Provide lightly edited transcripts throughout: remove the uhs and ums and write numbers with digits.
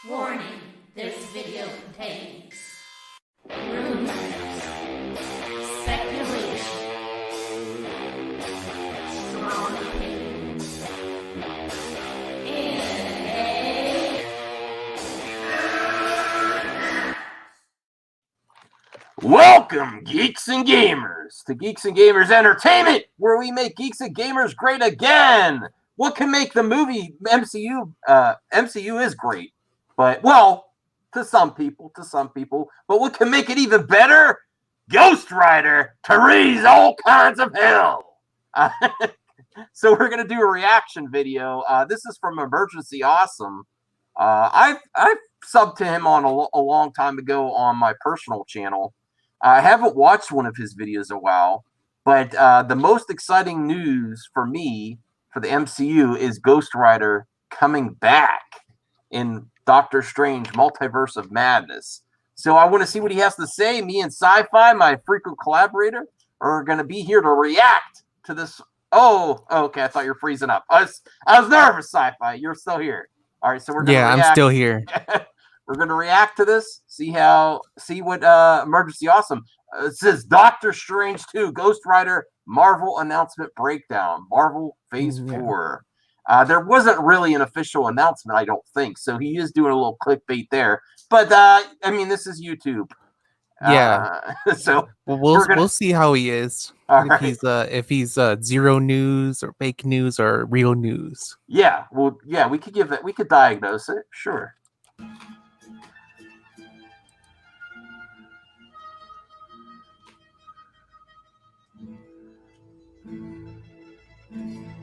Warning, this video contains rumors, speculation, strong opinions, and Welcome, Geeks and Gamers, to Geeks and Gamers Entertainment, where we make Geeks and Gamers great again. What can make the movie MCU? MCU is great, but well, to some people. But what can make it even better? Ghost Rider to raise all kinds of hell. So we're gonna do a reaction video. This is from Emergency Awesome. I've subbed to him on a long time ago on my personal channel. I haven't watched one of his videos in a while, but the most exciting news for me for the MCU is Ghost Rider coming back in Doctor Strange Multiverse of Madness. So I want to see what he has to say. Me and Sci-Fi, my frequent collaborator, are going to be here to react to this. Oh, okay. I thought you were freezing up. I was nervous, Sci-Fi. You're still here. All right, so we're going to react. I'm still here. We're going to react to this, see what Emergency Awesome. It says Doctor Strange 2, Ghost Rider, Marvel announcement breakdown, Marvel Phase 4. There wasn't really an official announcement, I don't think, so he is doing a little clickbait there. But, I mean, this is YouTube. Yeah. So we'll see how he is. If he's zero news or fake news or real news. Yeah, well, yeah, we could diagnose it, sure.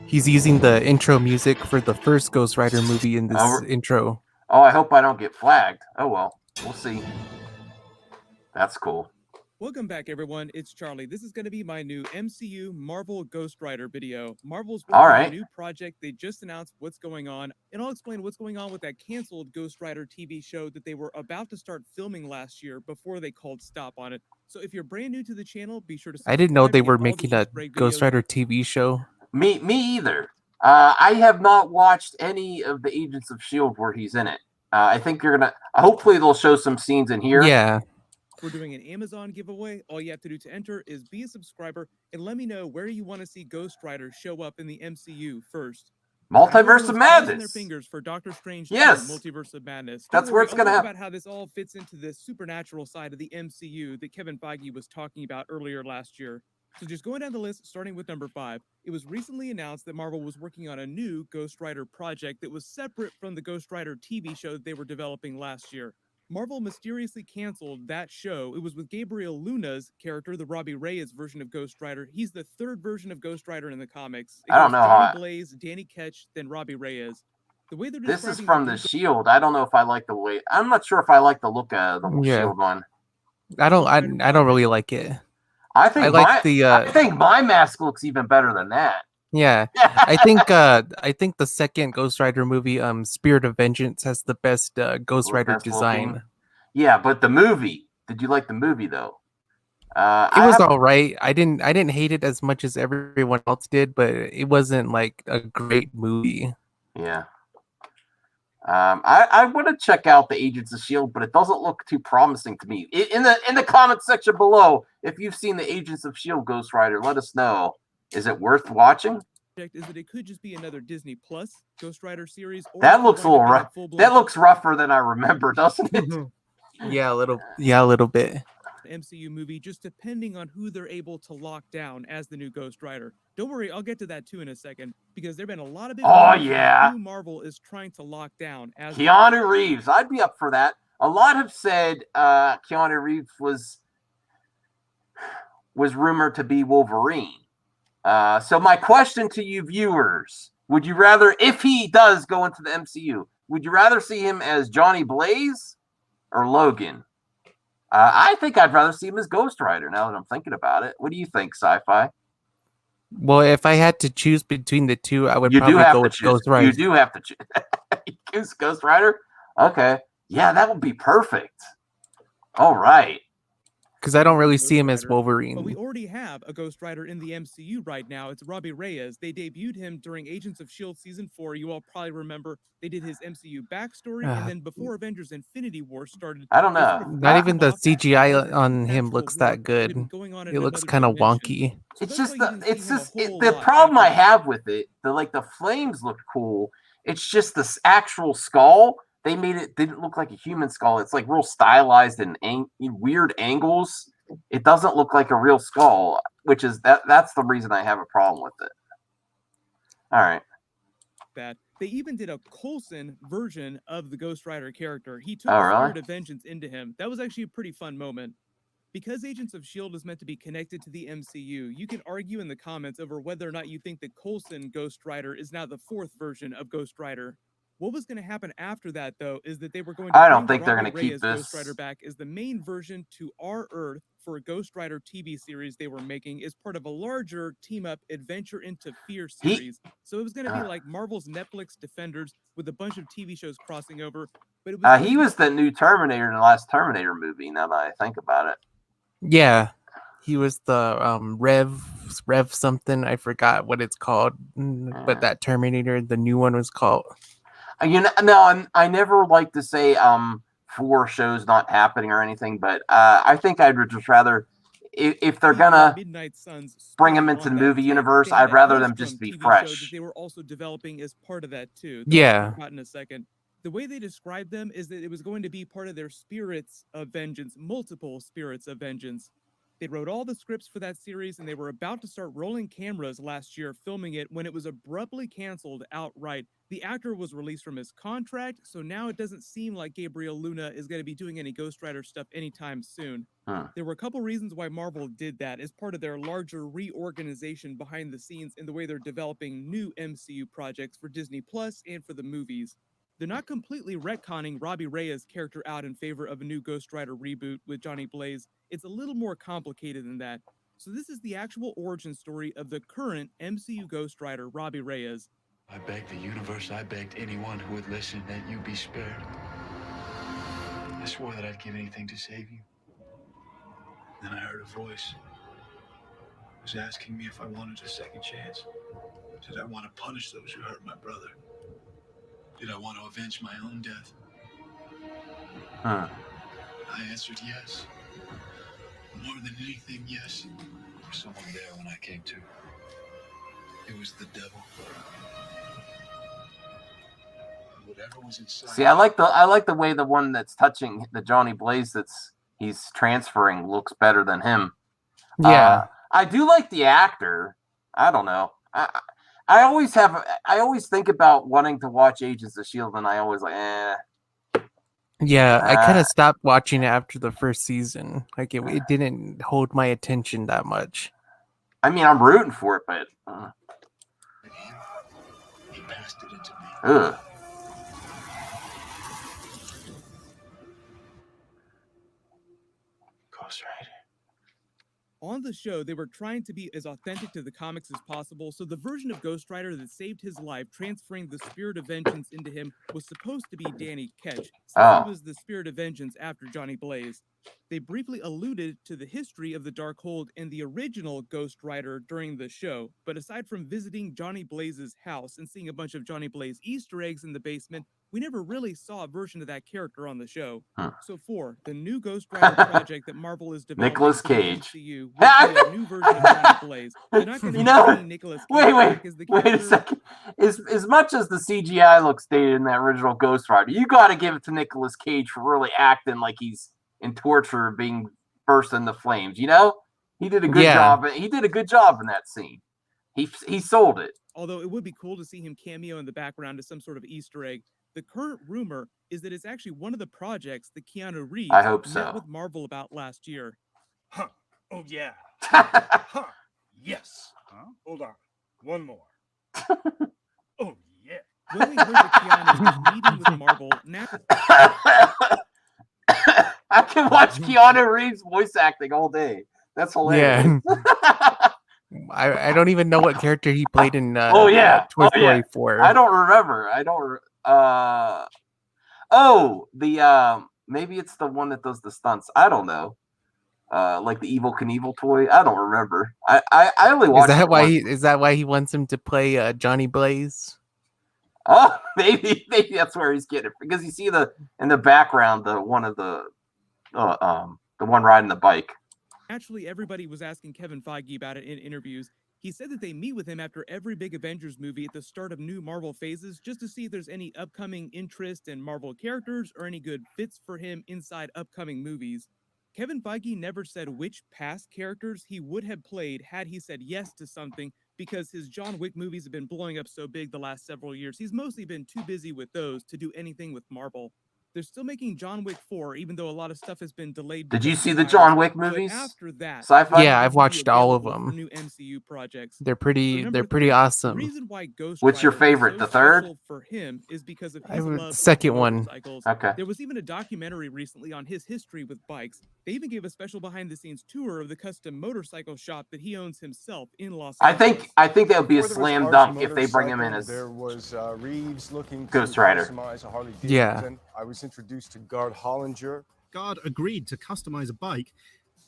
He's using the intro music for the first Ghost Rider movie in this intro. Oh, I hope I don't get flagged. Oh, well, we'll see. That's cool. Welcome back, everyone. It's Charlie. This is going to be my new MCU Marvel Ghost Rider video. Marvel's working on a new project. They just announced what's going on, and I'll explain what's going on with that canceled Ghost Rider TV show that they were about to start filming last year before they called stop on it. So if you're brand new to the channel, be sure to subscribe. I didn't know they were making a Ghost Rider TV show. Me either. I have not watched any of the Agents of S.H.I.E.L.D. where he's in it. I think you're going to... Hopefully they'll show some scenes in here. Yeah. We're doing an Amazon giveaway. All you have to do to enter is be a subscriber and let me know where you want to see Ghost Rider show up in the MCU first. Multiverse of Madness. Their fingers for Doctor Strange. Yes. Multiverse of Madness. That's where it's going to happen. About how this all fits into the supernatural side of the MCU that Kevin Feige was talking about earlier last year. So just going down the list, starting with number 5, it was recently announced that Marvel was working on a new Ghost Rider project that was separate from the Ghost Rider TV show that they were developing last year. Marvel mysteriously canceled that show. It was with Gabriel Luna's character, the Robbie Reyes version of Ghost Rider. He's the third version of Ghost Rider in the comics. I don't know Johnny Blaze, Danny Ketch, then Robbie Reyes. The way they're this is from the S.H.I.E.L.D. I don't know if I like the way... I'm not sure if I like the look of the S.H.I.E.L.D. one. I don't really like it. I think my mask looks even better than that. Yeah, I think the second Ghost Rider movie, Spirit of Vengeance, has the best Ghost Rider design. Looking. Yeah, but the movie. Did you like the movie though? It was all right. I didn't hate it as much as everyone else did, but it wasn't like a great movie. Yeah. I want to check out the Agents of S.H.I.E.L.D., but it doesn't look too promising to me. In the comment section below, if you've seen the Agents of S.H.I.E.L.D. Ghost Rider, let us know. Is it worth watching? Is that it could just be another Disney Plus Ghost Rider series. Or that looks a little rough. That looks rougher than I remember, doesn't it? Yeah, a little bit. MCU movie, just depending on who they're able to lock down as the new Ghost Rider. Don't worry, I'll get to that too in a second, because there've been a lot of big who Marvel is trying to lock down as Keanu Reeves. I'd be up for that. A lot have said Keanu Reeves was rumored to be Wolverine. So my question to you viewers, would you rather, if he does go into the MCU, would you rather see him as Johnny Blaze or Logan? I think I'd rather see him as Ghost Rider now that I'm thinking about it. What do you think, Sci-Fi? Well, if I had to choose between the two, I would probably go with Ghost Rider. You do have to choose Ghost Rider? Okay. Yeah, that would be perfect. All right. because I don't really Ghost see him as Rider. But we Wolverine. already have a Ghost Rider in the MCU right now. It's Robbie Reyes. They debuted him during Agents of S.H.I.E.L.D. Season 4. You all probably remember they did his MCU backstory, and then before Avengers Infinity War started, I don't they sort know. of Not wrapped even him the off as CGI part of on him supernatural looks work that that had good. been going on It in looks another kind of dimension. wonky. So It's that's why just you the didn't see it's him a just whole the lot problem I after that. have with it. The flames looked cool. It's just the actual skull. They made it didn't look like a human skull. It's like real stylized and in weird angles. It doesn't look like a real skull, which is that's the reason I have a problem with it. All right. That they even did a Coulson version of the Ghost Rider character. He took Oh, the really? spirit of vengeance into him. That was actually a pretty fun moment. Because Agents of S.H.I.E.L.D. is meant to be connected to the MCU, you can argue in the comments over whether or not you think that Coulson Ghost Rider is now the fourth version of Ghost Rider. What was going to happen after that, though, is that they were going to I don't bring think they're Robbie going to keep Reyes this. Ghost Rider back as the main version to our Earth for a Ghost Rider TV series they were making as part of a larger team-up Adventure into Fear He- series. So it was going to be like Marvel's Netflix Defenders with a bunch of TV shows crossing over. But it was going He to be was the new Terminator in the last Terminator movie. Now that I think about it. Yeah, he was the Rev something. I forgot what it's called, but that Terminator, the new one, was called. You know, no, I never like to say for shows not happening or anything, but I think I'd just rather if they're Speaking of gonna Midnight Suns, bring him speaking into on the that movie tip, universe, they had I'd a rather them Hellstrom just be TV show fresh. that they were also developing as part of that too. Yeah. I'll talk about in a second. The way they described them is that it was going to be part of their Spirits of Vengeance, multiple Spirits of Vengeance. They wrote all the scripts for that series, and they were about to start rolling cameras last year filming it when it was abruptly canceled outright. The actor was released from his contract, so now it doesn't seem like Gabriel Luna is going to be doing any Ghost Rider stuff anytime soon. There were a couple reasons why Marvel did that as part of their larger reorganization behind the scenes in the way they're developing new MCU projects for Disney Plus and for the movies. They're not completely retconning Robbie Reyes' character out in favor of a new Ghost Rider reboot with Johnny Blaze. It's a little more complicated than that. So this is the actual origin story of the current MCU Ghost Rider, Robbie Reyes. I begged the universe, I begged anyone who would listen that you be spared. I swore that I'd give anything to save you. Then I heard a voice. It was asking me if I wanted a second chance. Did I want to punish those who hurt my brother? Did I want to avenge my own death? I answered yes. More than anything, yes. There was someone there when I came to. It was the devil. Whatever was inside. See, I like the way the one that's touching the Johnny Blaze he's transferring looks better than him. Yeah. I do like the actor. I don't know. I always think about wanting to watch Agents of S.H.I.E.L.D. and I always like, Yeah, I kind of stopped watching it after the first season. Like it didn't hold my attention that much. I mean, I'm rooting for it, but He passed it into me. ugh. Ghost Rider. On the show, they were trying to be as authentic to the comics as possible, so the version of Ghost Rider that saved his life, transferring the spirit of vengeance into him, was supposed to be Danny Ketch, since he was the spirit of vengeance after Johnny Blaze. They briefly alluded to the history of the Darkhold in the original Ghost Rider during the show, but aside from visiting Johnny Blaze's house and seeing a bunch of Johnny Blaze Easter eggs in the basement, we never really saw a version of that character on the show. So for the new Ghost Rider project that Marvel is developing Nicolas for the Cage. MCU will be a new version of Johnny Blaze. They're not going to be bringing Nicolas Cage back as the character. Wait a second. As much as the CGI looks dated in that original Ghost Rider, you got to give it to Nicolas Cage for really acting like he's in torture, being burst into flames. You know, he did a good job. He did a good job in that scene. He sold it. Although it would be cool to see him cameo in the background as some sort of Easter egg. The current rumor is that it's actually one of the projects that Keanu Reeves I hope met so. with Marvel about last year. Huh. Oh, yeah. Huh. Yes. Huh? Hold on. One more. Oh, yeah. When we heard that Keanu was meeting with Marvel, now I can watch Keanu Reeves voice acting all day. That's hilarious. Yeah. I don't even know what character he played in Toy Story 4. I don't remember. Maybe it's the one that does the stunts. I don't know. like the Evil Knievel toy. I don't remember. I only Is watched. that it why? once. Is that why he wants him to play Johnny Blaze? Oh, maybe that's where he's getting it, because you see in the background the one riding the bike. Naturally, everybody was asking Kevin Feige about it in interviews. He said that they meet with him after every big Avengers movie at the start of new Marvel phases just to see if there's any upcoming interest in Marvel characters or any good fits for him inside upcoming movies. Kevin Feige never said which past characters he would have played had he said yes to something, because his John Wick movies have been blowing up so big the last several years. He's mostly been too busy with those to do anything with Marvel. They're still making John Wick 4, even though a lot of stuff has been delayed. Did you because of see the the John virus. Wick But movies? after that, Sci-fi? Yeah, he'll I've be watched all of available for them. new MCU projects. They're For pretty. number They're pretty 3, awesome. The reason why Ghost What's your Rider is favorite? so The third? special for him is because of I his would- love of second one. motorcycles. Okay. There was even a documentary recently on his history with bikes. They even gave a special behind-the-scenes tour of the custom motorcycle shop that he owns himself in Los Angeles. I think that would be a Before there was slam Arch dunk if they bring him in Motorcycle, as. there was Reeves looking to Ghost Rider. customize a Harley Yeah. Davidson. I was introduced to Gard Hollinger. Guard agreed to customize a bike,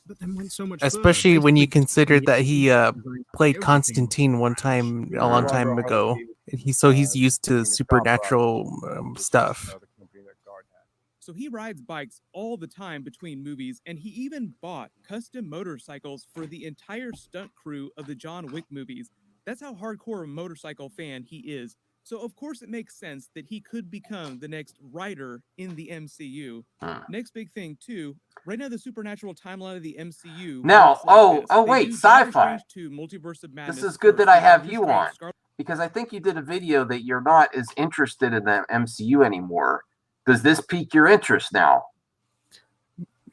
but then went so much Especially further, when you basically consider that he designing played everything. Constantine one time, a long time Harley ago. Davidson, So he's used to being a cop, supernatural which is stuff. another company that Gard had. So he rides bikes all the time between movies, and he even bought custom motorcycles for the entire stunt crew of the John Wick movies. That's how hardcore a motorcycle fan he is. So of course it makes sense that he could become the next writer in the MCU. Next big thing too, right now the supernatural timeline of the MCU. Now, works like this. They wait, do Doctor sci-fi. Strange 2, Multiverse of Madness This is good first, that I then have Doctor you Strange, on, Scarlet because I think you did a video that you're not as interested in the MCU anymore. Does this pique your interest now?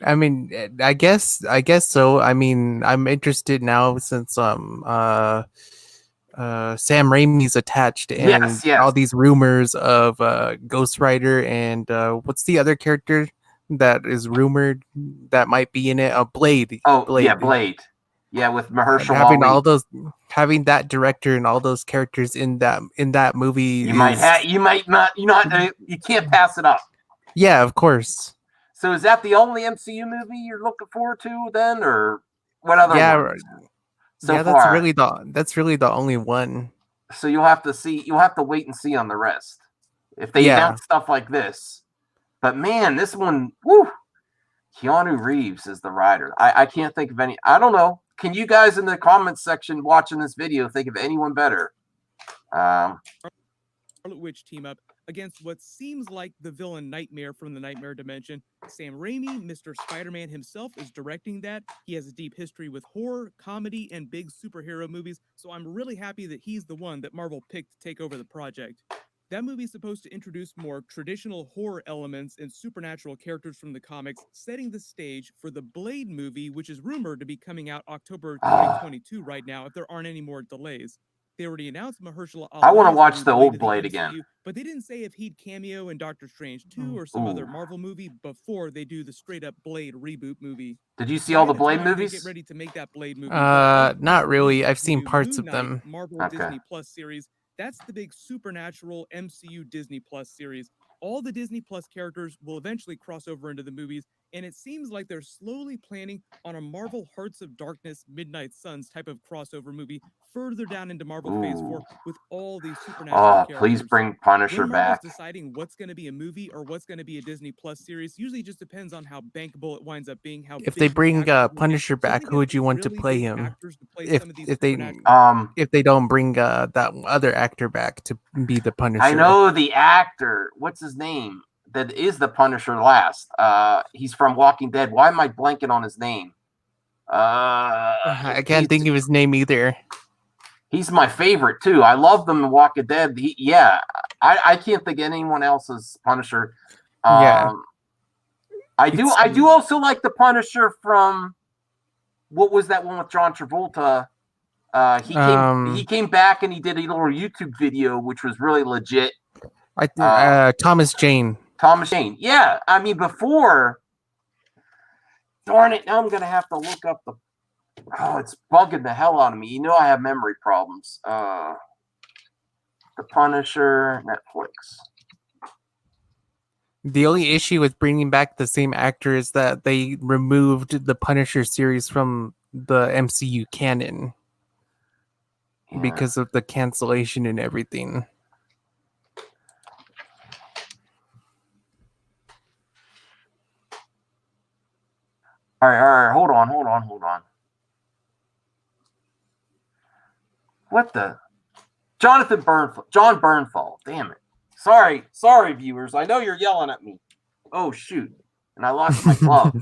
I mean, I guess so. I mean, I'm interested now since Sam Raimi's attached, and Yes, yes. all these rumors of Ghost Rider and what's the other character that is rumored that might be in it? Blade. Oh, yeah, Blade. Yeah, with And Mahershala having all Ali. those, having that director and all those characters in that movie. You might have, you might not, you can't pass it up. Yeah, of course. So is that the only MCU movie you're looking forward to then, or what other Yeah, ones so yeah, far? that's really the only one. So you'll have to wait and see on the rest if they Yeah. announce stuff like this. But man, this one, woo! Keanu Reeves is the writer. I can't think of any. I don't know. Can you guys in the comments section watching this video think of anyone better? Witch team up against what seems like the villain Nightmare from the Nightmare Dimension. Sam Raimi, Mr. Spider-Man himself, is directing that. He has a deep history with horror, comedy, and big superhero movies, so I'm really happy that he's the one that Marvel picked to take over the project. That movie is supposed to introduce more traditional horror elements and supernatural characters from the comics, setting the stage for the Blade movie, which is rumored to be coming out October 2022 right now if there aren't any more delays. They already announced Mahershala Ali. I want to as watch new the old of Blade MCU, again. but they didn't say if he'd cameo in Doctor Strange 2 or some other Ooh. Marvel movie before they do the straight up Blade reboot movie. Did you see all the Blade Right at time, they movies? Get ready to make that Blade movie. but Not really. I've the seen new parts Moon of them. Knight Marvel Okay. Disney Plus series. That's the big supernatural MCU Disney Plus series. All the Disney Plus characters will eventually cross over into the movies, and it seems like they're slowly planning on a Marvel Hearts of Darkness Midnight Suns type of crossover movie further down into Marvel Phase 4 Ooh. with all these supernatural Oh, characters. please bring Punisher When Marvel's back. deciding what's going to be a movie or what's going to be a Disney Plus series usually just depends on how bankable it winds up being. How If big they the bring actors will be. Punisher So I back, think who would you want to really play big him? actors to play If some of these if they supernatural- if they don't bring that other actor back to be the Punisher. I know the actor. What's his name? That is the Punisher last. He's from Walking Dead. Why am I blanking on his name? I can't think of his name either. He's my favorite too. I love them in Walking Dead. I can't think of anyone else's Punisher. Yeah. I do also like the Punisher from what was that one with John Travolta? He came back and he did a little YouTube video which was really legit. Thomas Jane. Thomas Jane. Yeah, I mean before. Darn it! Now I'm gonna have to look up the. Oh, it's bugging the hell out of me. You know I have memory problems. The Punisher, Netflix. The only issue with bringing back the same actor is that they removed the Punisher series from the MCU canon Yeah. because of the cancellation and everything. All right. Hold on. What the? John Bernthal. Damn it. Sorry, viewers. I know you're yelling at me. Oh shoot! And I lost my glove.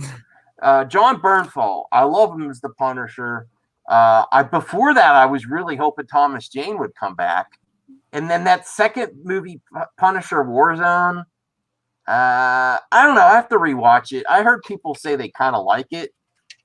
John Bernthal. I love him as the Punisher. Before that, I was really hoping Thomas Jane would come back, and then that second movie, Punisher Warzone. I don't know. I have to rewatch it. I heard people say they kind of like it,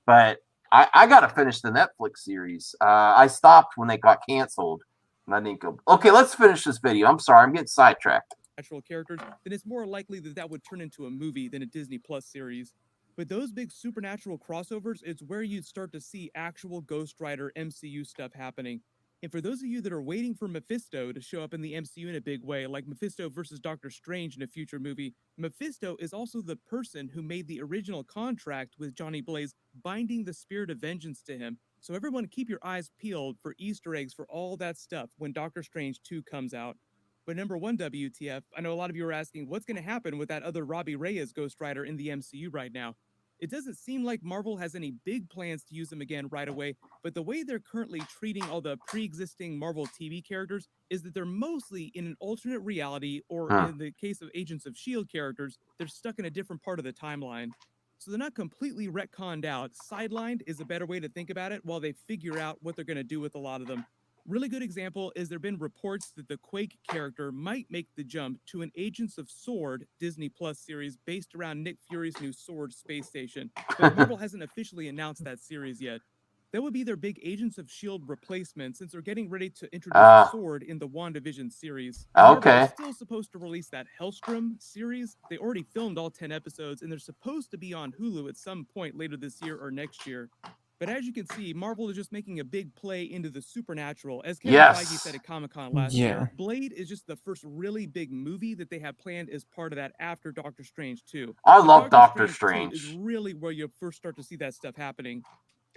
but I got to finish the Netflix series. I stopped when they got canceled, and I didn't go. Okay, let's finish this video. I'm sorry, I'm getting sidetracked. Natural characters, then it's more likely that that would turn into a movie than a Disney Plus series. But those big supernatural crossovers, it's where you'd start to see actual Ghost Rider MCU stuff happening. And for those of you that are waiting for Mephisto to show up in the MCU in a big way, like Mephisto versus Doctor Strange in a future movie, Mephisto is also the person who made the original contract with Johnny Blaze, binding the spirit of vengeance to him. So everyone keep your eyes peeled for Easter eggs for all that stuff when Doctor Strange 2 comes out. But number one, WTF, I know a lot of you are asking what's going to happen with that other Robbie Reyes Ghost Rider in the MCU right now. It doesn't seem like Marvel has any big plans to use him again right away, but the way they're currently treating all the pre-existing Marvel TV characters is that they're mostly in an alternate reality, or in the case of Agents of S.H.I.E.L.D. characters, they're stuck in a different part of the timeline. So they're not completely retconned out. Sidelined is a better way to think about it while they figure out what they're going to do with a lot of them. Really good example is there have been reports that the Quake character might make the jump to an Agents of S.W.O.R.D. Disney Plus series based around Nick Fury's new S.W.O.R.D. space station, but Marvel hasn't officially announced that series yet. That would be their big Agents of S.H.I.E.L.D. replacement, since they're getting ready to introduce S.W.O.R.D. in the WandaVision series. Marvel is still supposed to release that Hellstrom series. They already filmed all 10 episodes, and they're supposed to be on Hulu at some point later this year or next year. But as you can see, Marvel is just making a big play into the supernatural. As Kevin Feige said at Comic-Con last year, Blade is just the first really big movie that they have planned as part of that after Doctor Strange 2. I love Doctor Strange. Is really where you first start to see that stuff happening.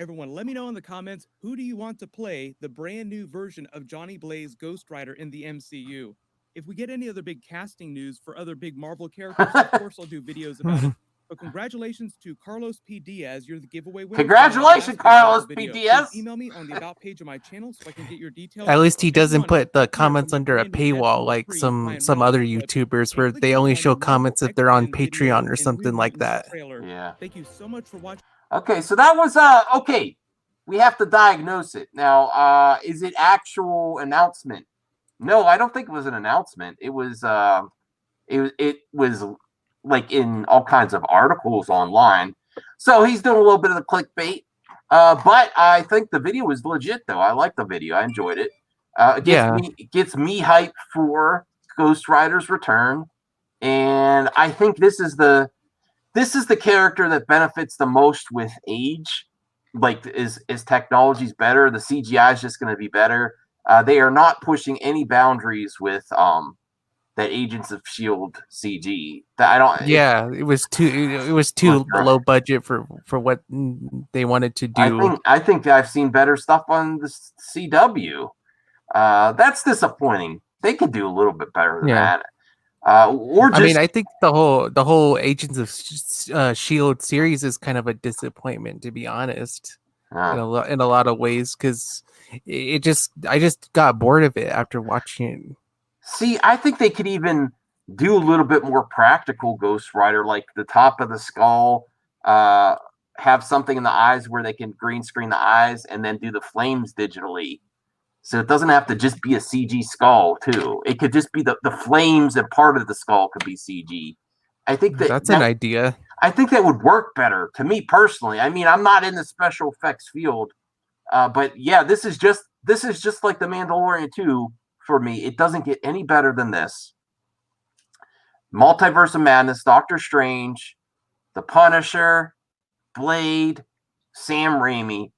Everyone, let me know in the comments, who do you want to play the brand new version of Johnny Blaze Ghost Rider in the MCU? If we get any other big casting news for other big Marvel characters, of course I'll do videos about it. But congratulations to Carlos P. Diaz. You're the giveaway winner. Congratulations, Carlos P. Diaz. Just email me on the About page of my channel so I can get your details. At least he doesn't put the comments under a paywall like some other YouTubers where they only show comments if they're on Patreon or something like that. Yeah. Thank you so much for watching. Okay, so that was okay. We have to diagnose it. Now, is it actual announcement? No, I don't think it was an announcement. It was it was like in all kinds of articles online. So he's doing a little bit of the clickbait. But I think the video was legit though. I like the video. I enjoyed it. It gets me hyped for Ghost Rider's return. And I think this is the character that benefits the most with age. Like is technology's better, the CGI is just going to be better. They are not pushing any boundaries with that Agents of S.H.I.E.L.D. CG. That I don't. Yeah, it was too low budget for what they wanted to do. I think I've seen better stuff on the CW. That's disappointing. They could do a little bit better than that. I think the whole Agents of S.H.I.E.L.D. series is kind of a disappointment, to be honest, in a lot of ways, because I just got bored of it after watching it. See, I think they could even do a little bit more practical Ghost Rider, like the top of the skull, have something in the eyes where they can green screen the eyes and then do the flames digitally. So it doesn't have to just be a CG skull, too. It could just be the flames and part of the skull could be CG. I think that's an idea. I think that would work better to me personally. I mean, I'm not in the special effects field, but yeah, this is just like The Mandalorian 2 for me. It doesn't get any better than this. Multiverse of Madness, Doctor Strange, The Punisher, Blade, Sam Raimi,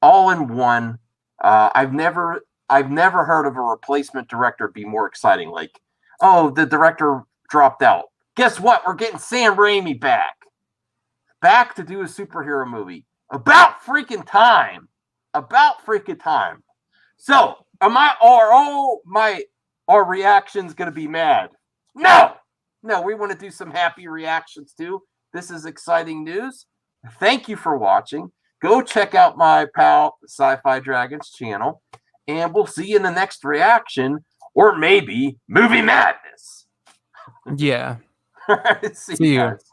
all in one. I've never heard of a replacement director be more exciting. Like, oh, the director dropped out. guess what? We're getting Sam Raimi back to do a superhero movie. About freaking time. So, are all our reactions going to be mad? No, we want to do some happy reactions too. This is exciting news. Thank you for watching. Go check out my pal Sci-Fi Dragons channel, and we'll see you in the next reaction, or maybe movie madness. Yeah. See you guys.